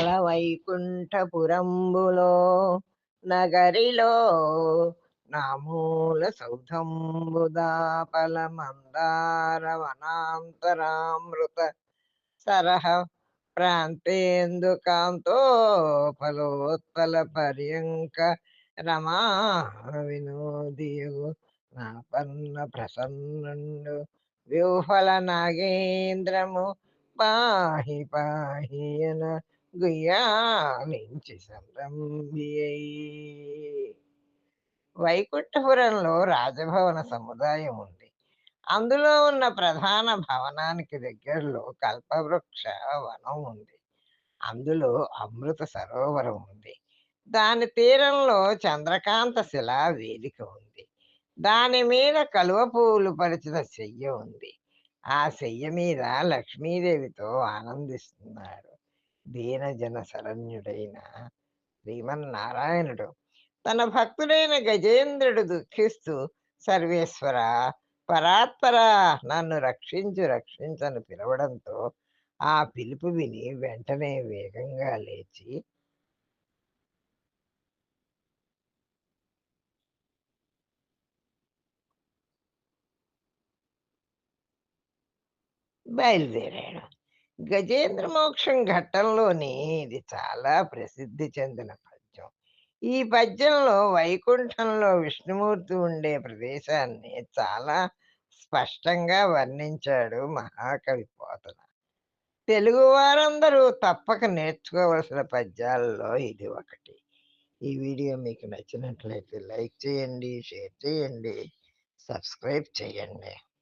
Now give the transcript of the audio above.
నిర్మల వైకుంఠపురంబులో నగరిలో నామూల సౌధంబుదాపల మందార వనాంతరామృత సరహ ప్రాంతేందు కాంతో ఫలోత్పల పర్యంక రమా వినోదియు నా పన్న ప్రసన్నుండు వ్యూహల నాగేంద్రము పాహి పాహియన గుయ్యాలించి సంరంభియై. వైకుంఠపురంలో రాజభవన సముదాయం ఉంది. అందులో ఉన్న ప్రధాన భవనానికి దగ్గరలో కల్పవృక్ష వనం ఉంది. అందులో అమృత సరోవరం ఉంది. దాని తీరంలో చంద్రకాంత శిలా వేదిక ఉంది. దాని మీద కలువ పువ్వులు పరిచిన శయ్య ఉంది. ఆ శయ్య మీద లక్ష్మీదేవితో ఆనందిస్తున్నాడు దీనజన శరణ్యుడైన శ్రీమన్నారాయణుడు. తన భక్తుడైన గజేంద్రుడు దుఃఖిస్తూ, సర్వేశ్వర, పరాత్పర, నన్ను రక్షించు రక్షించని పిలవడంతో ఆ పిలుపు విని వెంటనే వేగంగా లేచి బయలుదేరాడు. గజేంద్ర మోక్షం ఘట్టంలోని ఇది చాలా ప్రసిద్ధి చెందిన పద్యం. ఈ పద్యంలో వైకుంఠంలో విష్ణుమూర్తి ఉండే ప్రదేశాన్ని చాలా స్పష్టంగా వర్ణించాడు మహాకవి పోతన. తెలుగు వారందరూ తప్పక నేర్చుకోవలసిన పద్యాలలో ఇది ఒకటి. ఈ వీడియో మీకు నచ్చినట్లయితే లైక్ చేయండి, షేర్ చేయండి, సబ్స్క్రైబ్ చేయండి.